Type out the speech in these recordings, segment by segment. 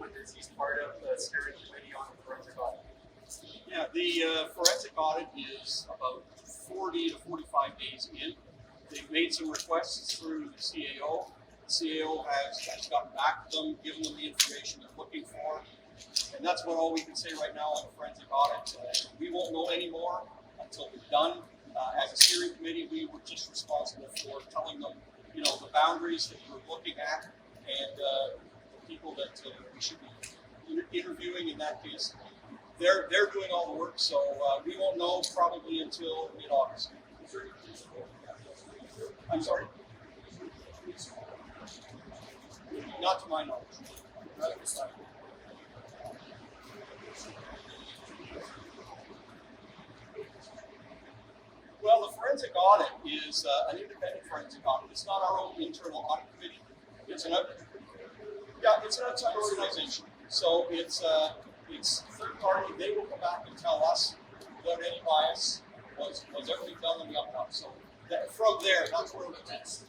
development as he's part of the steering committee on the forensic audit? Yeah, the forensic audit is about 40 to 45 days in. They've made some requests through the CAO. The CAO has gotten back to them, given them the information they're looking for. And that's all we can say right now on the forensic audit. We won't know any more until we're done. As a steering committee, we were just responsible for telling them, you know, the boundaries that we're looking at and the people that we should be interviewing in that case. They're doing all the work, so we won't know probably until mid-August. I'm sorry? Not to my knowledge. Not at this time. Well, the forensic audit is an independent forensic audit. It's not our own internal audit committee. It's an outside organization. So it's third party. They will come back and tell us without any bias was everything done on the up and up. So from there, that's where it is.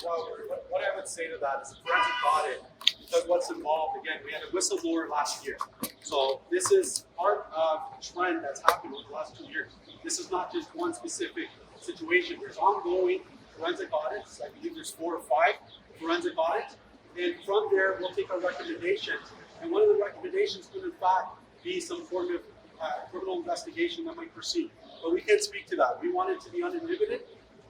Well, what I would say to that is a forensic audit, because what's involved, again, we had a whistleblower last year. So this is part of a trend that's happened over the last 2 years. This is not just one specific situation. There's ongoing forensic audits. I believe there's 4 or 5 forensic audits. And from there, we'll take our recommendations. And one of the recommendations could, in fact, be some form of criminal investigation that might proceed. But we can't speak to that. We want it to be uninhibited.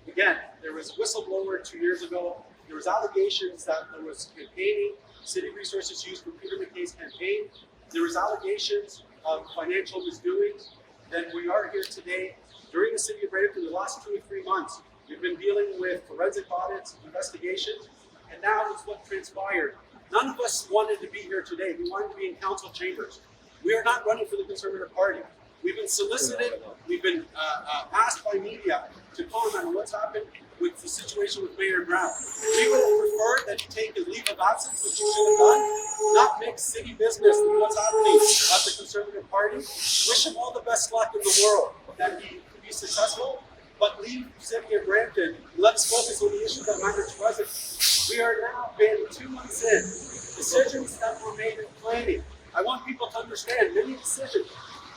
Again, there was a whistleblower 2 years ago. There was allegations that there was campaigning, city resources used for Peter MacKay's campaign. There was allegations of financial misdoings. Then we are here today. During the city of Brampton, the last 2 or 3 months, we've been dealing with forensic audits, investigations, and now is what transpired. None of us wanted to be here today. We wanted to be in council chambers. We are not running for the Conservative Party. We've been solicited, we've been asked by media to comment on what's happened with the situation with Mayor Brown. We would have preferred that you take a leave of absence, which you should have done, not mix city business with what's happening at the Conservative Party. Wish him all the best luck in the world, that he could be successful, but leave the city of Brampton. Let's focus on the issues that matter to us. We are now been 2 months in. Decisions that were made in planning. I want people to understand many decisions,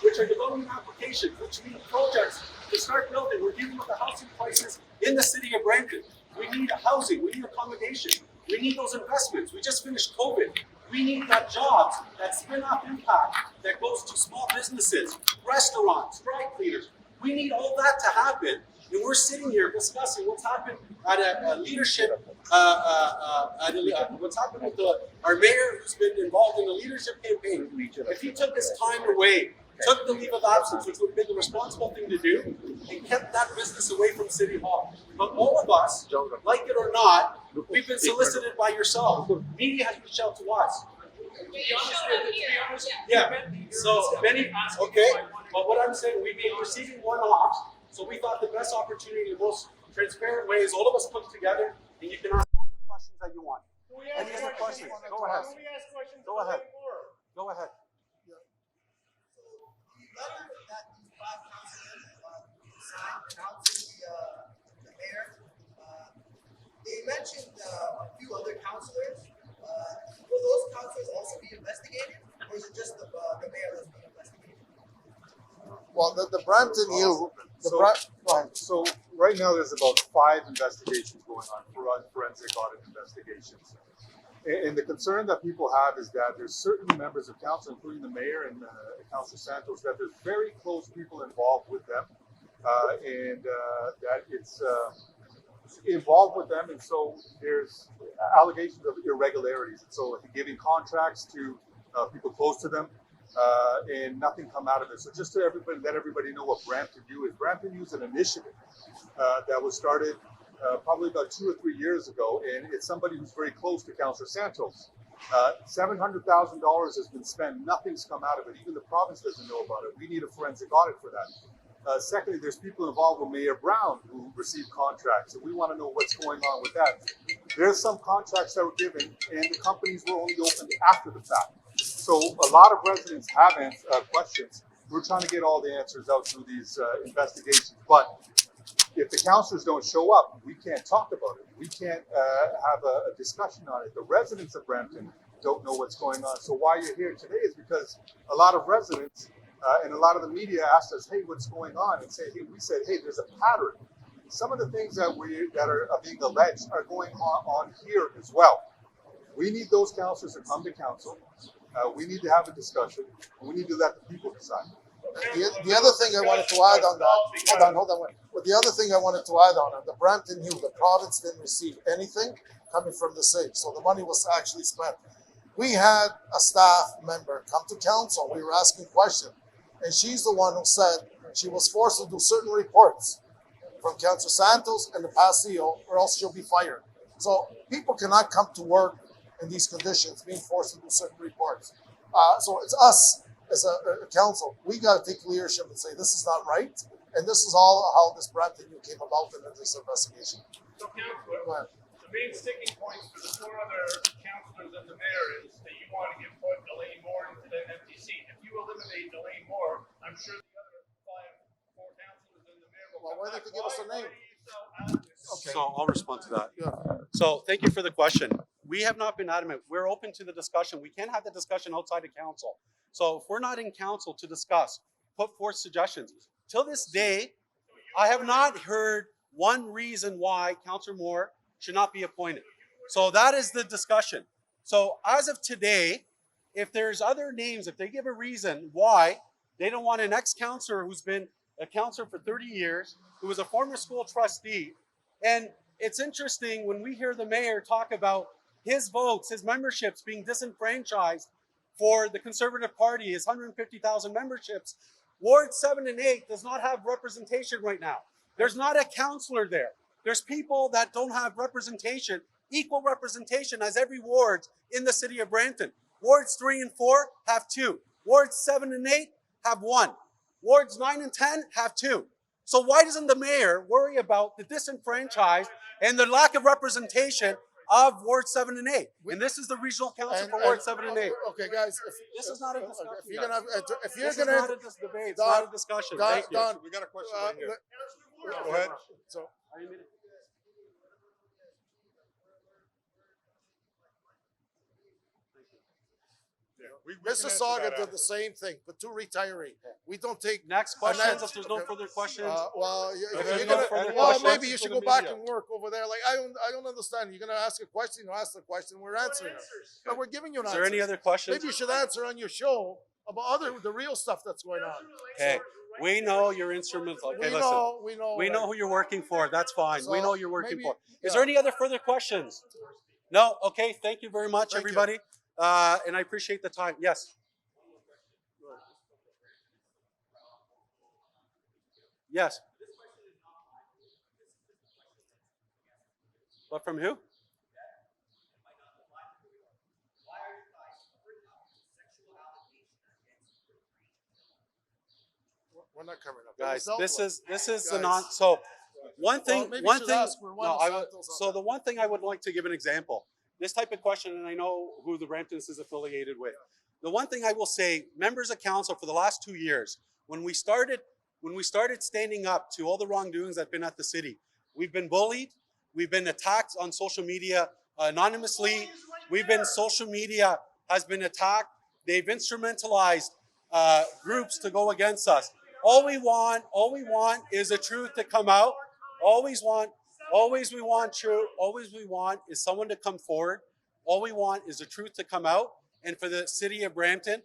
which are development applications, which mean projects to start building. We're dealing with the housing crisis in the city of Brampton. We need housing, we need accommodation, we need those investments. We just finished COVID. We need that jobs, that spin-off impact that goes to small businesses, restaurants, dry cleaners. We need all that to happen. And we're sitting here discussing what's happened at a leadership, what's happened with our mayor who's been involved in the leadership campaign. If he took his time away, took the leave of absence, which would have been the responsible thing to do, and kept that business away from City Hall. But all of us, like it or not, we've been solicited by yourself. Media has reached out to us. Yeah, so many, okay, but what I'm saying, we've been receiving one-offs, so we thought the best opportunity, the most transparent way is all of us come together, and you can ask all your questions that you want. Any other questions? Go ahead. Go ahead. Go ahead. Letter that these 5 councilors signed announcing the mayor, they mentioned a few other councilors. Will those councilors also be investigated, or is it just the mayor that's being investigated? Well, the Brampton Hill, So right now there's about 5 investigations going on, forensic audit investigations. And the concern that people have is that there's certain members of council, including the mayor and Councillor Santos, that there's very close people involved with them, and that it's involved with them, and so there's allegations of irregularities. And so giving contracts to people close to them, and nothing come out of it. So just to let everybody know what Brampton U is. Brampton U is an initiative that was started probably about 2 or 3 years ago, and it's somebody who's very close to Councillor Santos. $700,000 has been spent. Nothing's come out of it. Even the province doesn't know about it. We need a forensic audit for that. Secondly, there's people involved with Mayor Brown who received contracts, and we want to know what's going on with that. There's some contracts that were given, and the companies were only opened after the fact. So a lot of residents have questions. We're trying to get all the answers out through these investigations, but If the councillors don't show up, we can't talk about it. We can't have a discussion on it. The residents of Brampton don't know what's going on. So why you're here today is because a lot of residents and a lot of the media asked us, hey, what's going on? And we said, hey, there's a pattern. Some of the things that are being alleged are going on here as well. We need those councillors to come to council. We need to have a discussion. And we need to let the people decide. The other thing I wanted to add on that, hold on. But the other thing I wanted to add on the Brampton Hill, the province didn't receive anything coming from the city, so the money was actually spent. We had a staff member come to council. We were asking questions, and she's the one who said she was forced to do certain reports from Councillor Santos and the past CEO, or else she'll be fired. So people cannot come to work in these conditions, being forced to do certain reports. So it's us as a council. We got to take leadership and say this is not right, and this is all how this Brampton came about in this investigation. So, Councillor, the main sticking point for the four other councillors and the mayor is that you want to put Elaine Moore into the MTC. If you eliminate Elaine Moore, I'm sure the other four councillors and the mayor will Well, why don't you give us a name? So I'll respond to that. So thank you for the question. We have not been adamant. We're open to the discussion. We can't have the discussion outside of council. So if we're not in council to discuss, put forth suggestions. Till this day, I have not heard one reason why Councillor Moore should not be appointed. So that is the discussion. So as of today, if there's other names, if they give a reason why they don't want an ex-councillor who's been a councillor for 30 years, who was a former school trustee, and it's interesting when we hear the mayor talk about his votes, his memberships being disenfranchised for the Conservative Party, his 150,000 memberships. Ward 7 and 8 does not have representation right now. There's not a councillor there. There's people that don't have representation, equal representation as every ward in the city of Brampton. Wards 3 and 4 have 2. Wards 7 and 8 have 1. Wards 9 and 10 have 2. So why doesn't the mayor worry about the disenfranchised and the lack of representation of Ward 7 and 8? And this is the regional council for Ward 7 and 8. Okay, guys. This is not a discussion. If you're gonna, This is not a debate. It's not a discussion. Thank you. Don, We got a question right here. Go ahead. So, Mississauga did the same thing, but 2 retiree. We don't take. Next questions, if there's no further questions. Well, If if there's you're no gonna, further well, questions maybe you for should the go back media. and work over there. Like I don't understand. You're gonna ask a question, you ask the question, we're answering it. But we're giving you an Is answer. there any other questions? Maybe you should answer on your show about the real stuff that's going on. Okay, we know you're instrumental. Okay, listen. We know who you're working for. That's fine. We So, know you're working maybe- for. Is yeah. there any other further questions? No? Okay, thank you very much, Thank you. everybody. And I appreciate the time. Yes. Yes. But from who? We're not covering up. Guys, It was this is the Guys. non. So one thing, maybe you one should thing. ask for one No, of I would, Santos on so that. the one thing I would like to give an example. This type of question, and I know who the Bramptons is affiliated with. The one thing I will say, members of council for the last 2 years, when we started standing up to all the wrongdoings that have been at the city, we've been bullied, we've been attacked on social media anonymously. Social media has been attacked. They've instrumentalized groups to go against us. All we want is the truth to come out. Always we want truth. Always we want is someone to come forward. All we want is the truth to come out, and for the city of Brampton,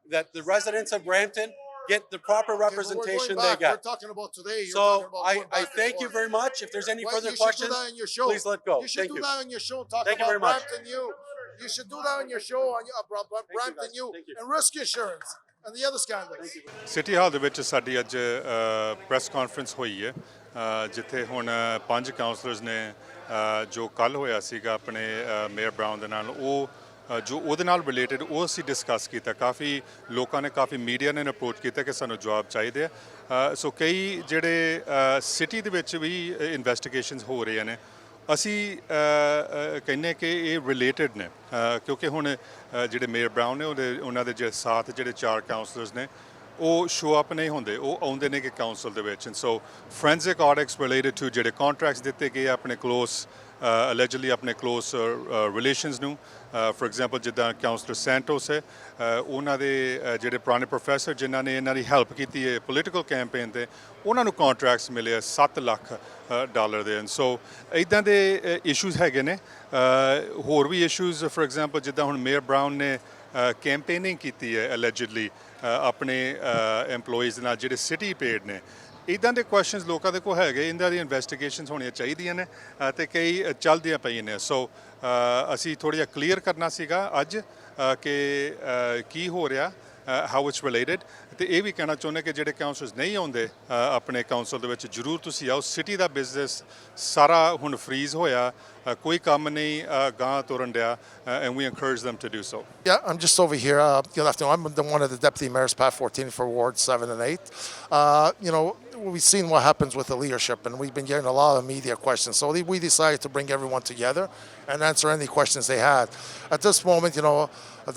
that the residents of Brampton get the proper representation they We're get. talking about today. You're So talking about I going back and thank you forth. very much. If there's any Well, further you should questions, do that on your show. please let go. You should Thank do you. that on your show and talk Thank you about very much. Brampton U. You should do that on your show on Brampton guys. U Thank you. and risk insurance and the other scandals. City hall ਦੇ ਵਿੱਚ ਸਾਡੀ ਅੱਜ press conference ਹੋਈ ਹੈ ਜਿੱਥੇ ਹੁਣ 5 councillors ਨੇ ਜੋ ਕੱਲ ਹੋਇਆ ਸੀਗਾ ਆਪਣੇ ਮੇਅਰ ਬਰਾਊਨ ਦੇ ਨਾਲ ਉਹ ਜੋ ਉਹਦੇ ਨਾਲ ਰਿਲੇਟਡ ਉਹ ਅਸੀਂ ਡਿਸਕਸ ਕੀਤਾ ਕਾਫੀ ਲੋਕਾਂ ਨੇ ਕਾਫੀ ਮੀਡੀਆ ਨੇ ਅਪਰੋਚ ਕੀਤਾ ਕਿ ਸਾਨੂੰ ਜਵਾਬ ਚਾਹੀਦੇ ਆ ਸੋ ਕਈ ਜਿਹੜੇ ਸਿਟੀ ਦੇ ਵਿੱਚ ਵੀ ਇਨਵੈਸਟੀਗੇਸ਼ਨਸ ਹੋ ਰਹੀਆਂ ਨੇ ਅਸੀਂ ਕਹਿੰਦੇ ਕਿ ਇਹ ਰਿਲੇਟਡ ਨੇ ਕਿਉਂਕਿ ਹੁਣ ਜਿਹੜੇ ਮੇਅਰ ਬਰਾਊਨ ਨੇ ਉਹਨਾਂ ਦੇ ਜਿਹੜੇ ਸਾਥ ਜਿਹੜੇ 4 ਕਾਉਂਸਲਰਸ ਨੇ ਉਹ ਸ਼ੋ ਅਪ ਨਹੀਂ ਹੁੰਦੇ, ਉਹ ਆਉਂਦੇ ਨੇ ਕਿ ਕਾਉਂਸਲ ਦੇ ਵਿੱਚ। And so forensic audits related to ਜਿਹੜੇ ਕੰਟਰੈਕਟਸ ਦਿੱਤੇ ਗਏ ਆਪਣੇ ਕਲੋਸ allegedly ਆਪਣੇ ਕਲੋਸ ਰਿਲੇਸ਼ਨਸ ਨੂੰ, ਫੋਰ ਐਗਜ਼ਾਮਪਲ ਜਿੱਦਾਂ ਕਾਉਂਸਲਰ ਸੈਂਟੋਸ ਹੈ, ਉਹਨਾਂ ਦੇ ਜਿਹੜੇ ਪੁਰਾਣੇ ਪ੍ਰੋਫੈਸਰ ਜਿਨ੍ਹਾਂ ਨੇ ਇਹਨਾਂ ਦੀ ਹੈਲਪ ਕੀਤੀ ਹੈ ਪੋਲੀਟੀਕਲ ਕੈਂਪੇਨ ਤੇ, ਉਹਨਾਂ ਨੂੰ ਕੰਟਰੈਕਟਸ ਮਿਲੇ $7 ਲੱਖ ਦੇ। ਐਂਡ ਸੋ ਇੱਦਾਂ ਦੇ ਇਸ਼ੂਜ਼ ਹੈਗੇ ਨੇ। ਹੋਰ ਵੀ ਇਸ਼ੂਜ਼, ਫੋਰ ਐਗਜ਼ਾਮਪਲ ਜਿੱਦਾਂ ਹੁਣ ਮੇਅਰ ਬਰਾਊਨ ਨੇ ਕੈਂਪੇਨਿੰਗ ਕੀਤੀ ਹੈ allegedly ਆਪਣੇ EMPLOYEES ਨਾਲ ਜਿਹੜੇ ਸਿਟੀ ਪੇਡ ਨੇ। ਇੱਦਾਂ ਦੇ ਕੁਐਸਚਨਸ ਲੋਕਾਂ ਦੇ ਕੋਲ ਹੈਗੇ, ਇਹਨਾਂ ਦੀ ਇਨਵੈਸਟੀਗੇਸ਼ਨਸ ਹੋਣੀਆਂ ਚਾਹੀਦੀਆਂ ਨੇ ਤੇ ਕਈ ਚੱਲਦੀਆਂ ਪਈਆਂ ਨੇ। ਸੋ ਅਸੀਂ ਥੋੜ੍ਹਾ ਜਿਹਾ ਕਲੀਅਰ ਕਰਨਾ ਸੀਗਾ ਅੱਜ ਕਿ ਕੀ ਹੋ ਰਿਹਾ, ਹਾਊ ਇਟਸ ਰਿਲੇਟਡ। ਤੇ ਇਹ ਵੀ ਕਹਿਣਾ ਚਾਹੁੰਦੇ ਕਿ ਜਿਹੜੇ ਕਾਉਂਸਲਰਸ ਨਹੀਂ ਆਉਂਦੇ ਆਪਣੇ ਕਾਉਂਸਲ ਦੇ ਵਿੱਚ, ਜ਼ਰੂਰ ਤੁਸੀਂ ਆਓ। ਸਿਟੀ ਦਾ ਬਿਜ਼ਨਸ ਸਾਰਾ ਹੁਣ ਫਰੀਜ਼ ਹੋਇਆ, ਕੋਈ ਕੰਮ ਨਹੀਂ ਗਾਂ ਤੁਰਨ ਡਿਆ, and we encourage them to do so. Yeah, I'm just over here. Good afternoon. I'm one of the deputy mayors, Pat 14 for Ward 7 and 8. You know, we've seen what happens with the leadership, and we've been getting a lot of media questions. So we decided to bring everyone together and answer any questions they had. At this moment, you know,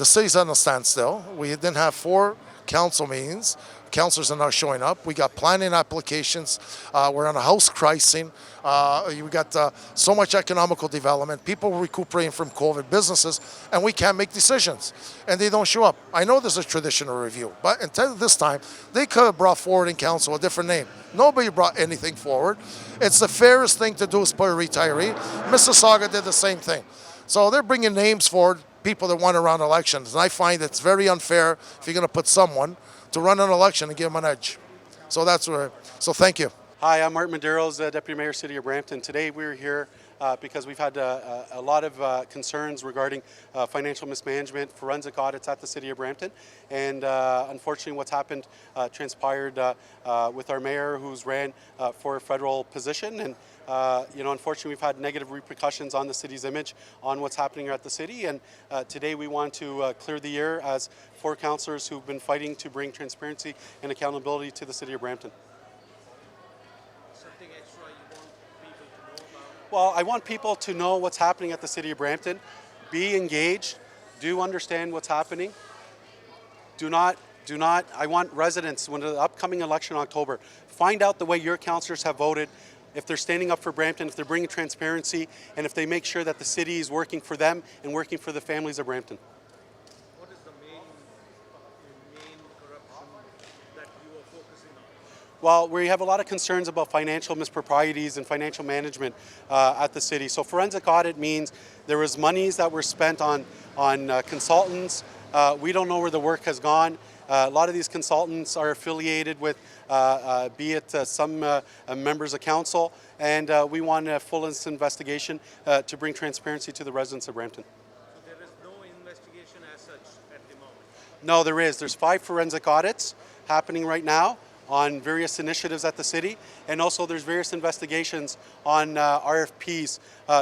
the city's on a standstill. We didn't have 4 council meetings. Councillors are now showing up. We got planning applications. We're on a house crisis. We got so much economical development. People recuperating from COVID, businesses, and we can't make decisions. And they don't show up. I know there's a traditional review, but until this time, they could have brought forward in council a different name. Nobody brought anything forward. It's the fairest thing to do is put a retiree. Mississauga did the same thing. So they're bringing names forward, people that won around elections. And I find it's very unfair if you're going to put someone to run an election and give them an edge. So that's where, so thank you. Hi, I'm Martin Maderos, Deputy Mayor, City of Brampton. Today we're here because we've had a lot of concerns regarding financial mismanagement, forensic audits at the City of Brampton. And unfortunately what's happened transpired with our mayor who's ran for a federal position. And you know, unfortunately we've had negative repercussions on the city's image on what's happening at the city. And today we want to clear the air as 4 councillors who've been fighting to bring transparency and accountability to the City of Brampton. Something extra you want people to know about? Well, I want people to know what's happening at the City of Brampton. Be engaged. Do understand what's happening. Do not, I want residents, when the upcoming election in October, find out the way your councillors have voted, if they're standing up for Brampton, if they're bringing transparency, and if they make sure that the city is working for them and working for the families of Brampton. What is the main corruption that you are focusing on? Well, we have a lot of concerns about financial misproprieties and financial management at the city. So forensic audit means there was monies that were spent on consultants. We don't know where the work has gone. A lot of these consultants are affiliated with, be it some members of council, and we want a full investigation to bring transparency to the residents of Brampton. So there is no investigation as such at the moment? No, there is. There's 5 forensic audits happening right now on various initiatives at the city, and also there's various investigations on RFPs,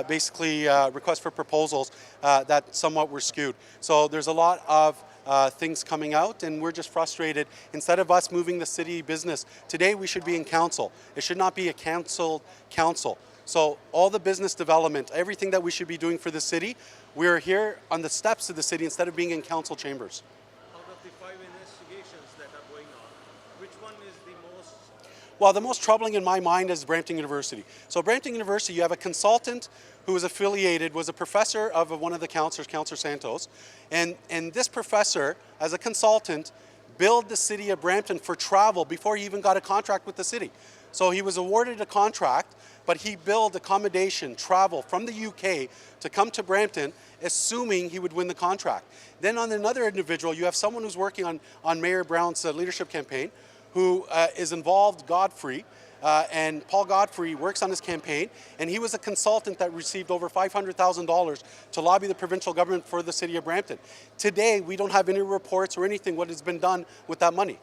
basically requests for proposals that somewhat were skewed. So there's a lot of things coming out, and we're just frustrated. Instead of us moving the city business, today we should be in council. It should not be a council. So all the business development, everything that we should be doing for the city, we're here on the steps of the city instead of being in council chambers. Out of the 5 investigations that are going on, which one is the most? Well, the most troubling in my mind is Brampton University. So Brampton University, you have a consultant who was affiliated, was a professor of one of the councillors, Councillor Santos, and this professor, as a consultant, billed the city of Brampton for travel before he even got a contract with the city. So he was awarded a contract, but he billed accommodation, travel from the UK to come to Brampton, assuming he would win the contract. Then on another individual, you have someone who's working on Mayor Brown's leadership campaign, who is involved, Godfrey, and Paul Godfrey works on his campaign, and he was a consultant that received over $500,000 to lobby the provincial government for the city of Brampton. Today, we don't have any reports or anything what has been done with that money.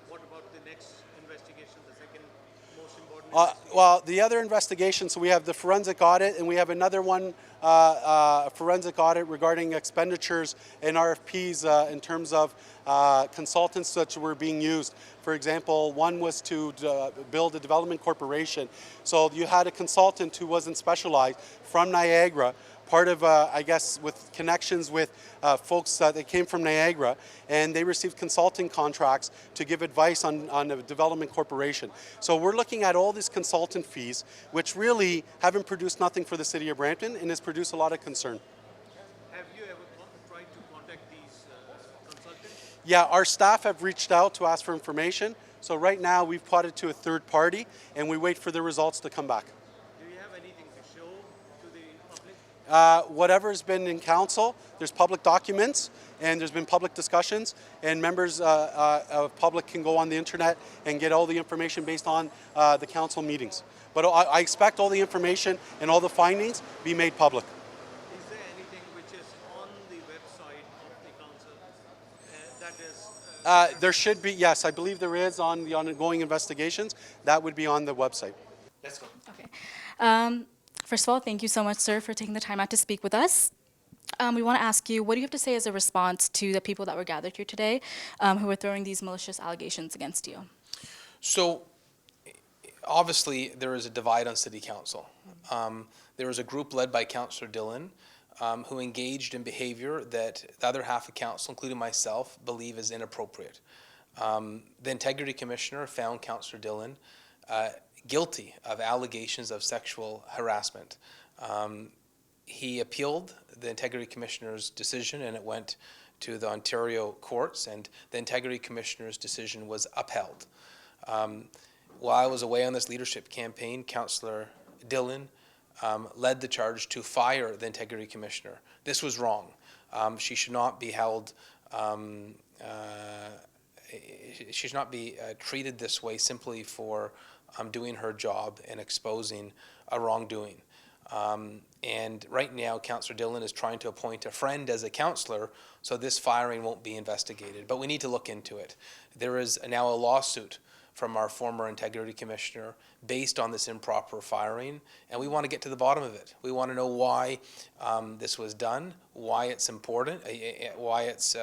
What about the next investigation, the second most important Well, the other investigations, so we have the forensic audit, and we have another one, forensic audit regarding expenditures and RFPs in terms of consultants that were being used. For example, one was to build a development corporation. So you had a consultant who wasn't specialized from Niagara part of, I guess, with connections with folks that came from Niagara, and they received consulting contracts to give advice on a development corporation. So we're looking at all these consultant fees, which really haven't produced nothing for the city of Brampton and has produced a lot of concern. Have you ever tried to contact these consultants? Yeah, our staff have reached out to ask for information. So right now we've put it to a third party and we wait for the results to come back. Do you have anything to show to the public? Whatever's been in council, there's public documents and there's been public discussions, and members of public can go on the internet and get all the information based on the council meetings. But I expect all the information and all the findings be made public. Is there anything which is on the website of the council that is? There should be, yes, I believe there is on the ongoing investigations. That would be on the website. Let's go. Okay. First of all, thank you so much, sir, for taking the time out to speak with us. We want to ask you, what do you have to say as a response to the people that were gathered here today who are throwing these malicious allegations against you? So, obviously, there is a divide on City Council. There was a group led by Councillor Dillon who engaged in behavior that the other half of Council, including myself, believe is inappropriate. The Integrity Commissioner found Councillor Dillon guilty of allegations of sexual harassment. He appealed the Integrity Commissioner's decision, and it went to the Ontario courts, and the Integrity Commissioner's decision was upheld. While I was away on this leadership campaign, Councillor Dillon led the charge to fire the Integrity Commissioner. This was wrong. She should not be held, she should not be treated this way simply for doing her job and exposing a wrongdoing. And right now, Councillor Dillon is trying to appoint a friend as a councillor, so this firing won't be investigated. But we need to look into it. There is now a lawsuit from our former Integrity Commissioner based on this improper firing, and we want to get to the bottom of it. We want to know why this was done, why it's important, why it's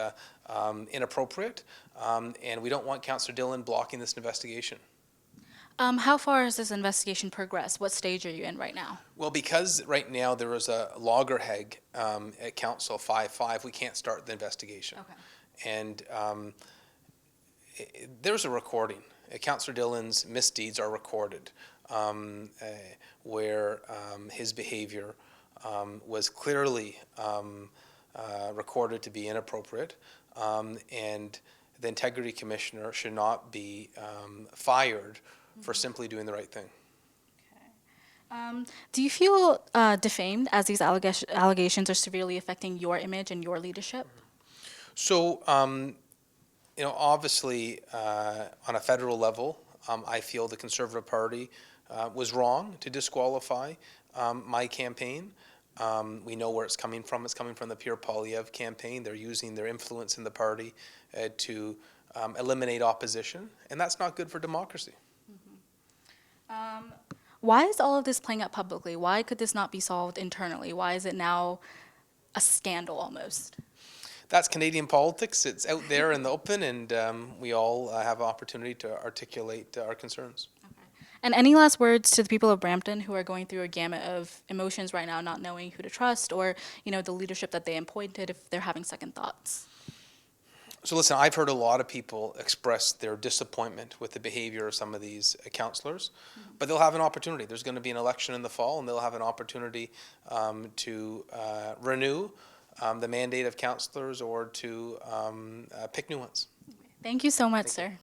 inappropriate, and we don't want Councillor Dillon blocking this investigation. How far has this investigation progressed? What stage are you in right now? Well, because right now there is a loggerhead at Council 5-5, we can't start the investigation. Okay. And there's a recording. Councillor Dillon's misdeeds are recorded, where his behavior was clearly recorded to be inappropriate, and the Integrity Commissioner should not be fired for simply doing the right thing. Okay. Do you feel defamed as these allegations are severely affecting your image and your leadership? So, you know, obviously, on a federal level, I feel the Conservative Party was wrong to disqualify my campaign. We know where it's coming from. It's coming from the Pierre Poilievre campaign. They're using their influence in the party to eliminate opposition, and that's not good for democracy. Why is all of this playing out publicly? Why could this not be solved internally? Why is it now a scandal almost? That's Canadian politics. It's out there in the open, and we all have an opportunity to articulate our concerns. Okay. And any last words to the people of Brampton who are going through a gamut of emotions right now, not knowing who to trust, or the leadership that they appointed, if they're having second thoughts? So listen, I've heard a lot of people express their disappointment with the behavior of some of these councillors, but they'll have an opportunity. There's going to be an election in the fall, and they'll have an opportunity to renew the mandate of councillors or to pick new ones. Thank you so much, sir.